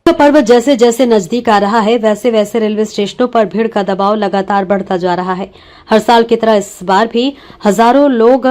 तो पर्व जैसे जैसे नजदीक आ रहा है वैसे वैसे रेलवे स्टेशनों पर भीड़ का दबाव लगातार बढ़ता जा रहा है। हर साल की तरह इस बार भी हजारों लोग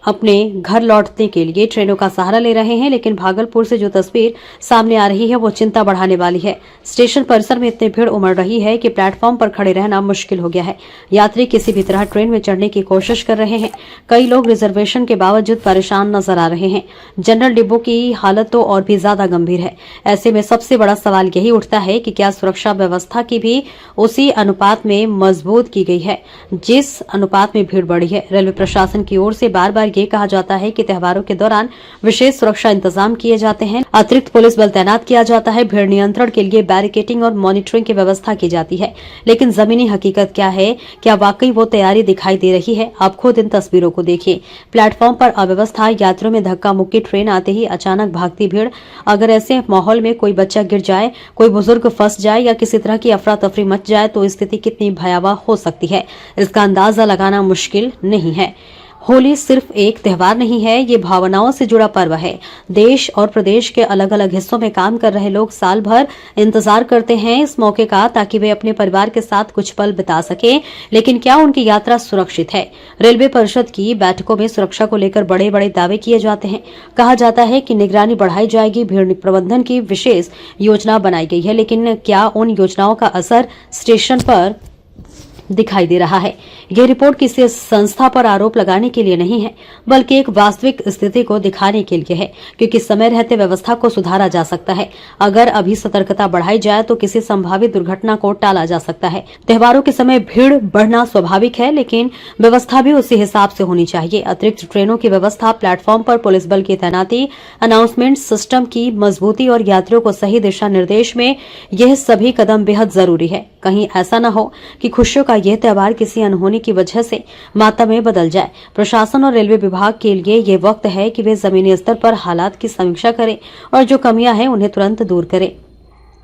अपने घर लौटने के लिए ट्रेनों का सहारा ले रहे हैं, लेकिन भागलपुर से जो तस्वीर सामने आ रही है वो चिंता बढ़ाने वाली है। स्टेशन परिसर में इतनी भीड़ उमड़ रही है कि प्लेटफॉर्म पर खड़े रहना मुश्किल हो गया है। यात्री किसी भी तरह ट्रेन में चढ़ने की कोशिश कर रहे हैं। कई लोग रिजर्वेशन के बावजूद परेशान नजर आ रहे हैं। जनरल डिब्बों की हालत तो और भी ज्यादा गंभीर है। ऐसे में सबसे बड़ा सवाल यही उठता है कि क्या सुरक्षा व्यवस्था की भी उसी अनुपात में मजबूत की गई है जिस अनुपात में भीड़ बढ़ी है। रेलवे प्रशासन की ओर से बार बार ये कहा जाता है कि त्योहारों के दौरान विशेष सुरक्षा इंतजाम किए जाते हैं, अतिरिक्त पुलिस बल तैनात किया जाता है, भीड़ नियंत्रण के लिए बैरिकेडिंग और मॉनिटरिंग की व्यवस्था की जाती है। लेकिन जमीनी हकीकत क्या है? क्या वाकई वो तैयारी दिखाई दे रही है? आप खुद इन तस्वीरों को देखिए। प्लेटफॉर्म पर अव्यवस्था, यात्रियों में धक्का मुक्की, ट्रेन आते ही अचानक भागती भीड़। अगर ऐसे माहौल में कोई बच्चा गिर जाए, कोई बुजुर्ग फंस जाए या किसी तरह की अफरा तफरी मच जाए तो स्थिति कितनी भयावह हो सकती है, इसका अंदाजा लगाना मुश्किल नहीं है। होली सिर्फ एक त्योहार नहीं है, ये भावनाओं से जुड़ा पर्व है। देश और प्रदेश के अलग अलग हिस्सों में काम कर रहे लोग साल भर इंतजार करते हैं इस मौके का, ताकि वे अपने परिवार के साथ कुछ पल बिता सकें। लेकिन क्या उनकी यात्रा सुरक्षित है? रेलवे परिषद की बैठकों में सुरक्षा को लेकर बड़े बड़े दावे किए जाते हैं। कहा जाता है कि निगरानी बढ़ाई जाएगी, भीड़ प्रबंधन की विशेष योजना बनाई गई है। लेकिन क्या उन योजनाओं का असर स्टेशन पर दिखाई दे रहा है? यह रिपोर्ट किसी संस्था पर आरोप लगाने के लिए नहीं है, बल्कि एक वास्तविक स्थिति को दिखाने के लिए है, क्योंकि समय रहते व्यवस्था को सुधारा जा सकता है। अगर अभी सतर्कता बढ़ाई जाए तो किसी संभावित दुर्घटना को टाला जा सकता है। त्योहारों के समय भीड़ बढ़ना स्वाभाविक है, लेकिन व्यवस्था भी उसी हिसाब से होनी चाहिए। अतिरिक्त ट्रेनों की व्यवस्था, प्लेटफॉर्म पर पुलिस बल की तैनाती, अनाउंसमेंट सिस्टम की मजबूती और यात्रियों को सही दिशा निर्देश में यह सभी कदम बेहद जरूरी है। कहीं ऐसा न हो कि खुशियों का यह त्योहार किसी अनहोनी की वजह से मातम में बदल जाए। प्रशासन और रेलवे विभाग के लिए ये वक्त है कि वे जमीनी स्तर पर हालात की समीक्षा करें और जो कमियां हैं उन्हें तुरंत दूर करें,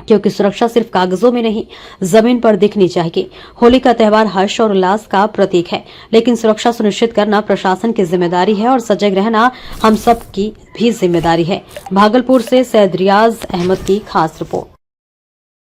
क्योंकि सुरक्षा सिर्फ कागजों में नहीं, जमीन पर दिखनी चाहिए। होली का त्योहार हर्ष और उल्लास का प्रतीक है, लेकिन सुरक्षा सुनिश्चित करना प्रशासन की जिम्मेदारी है और सजग रहना हम सब की भी जिम्मेदारी है। भागलपुर से सैयद रियाज अहमद की खास रिपोर्ट।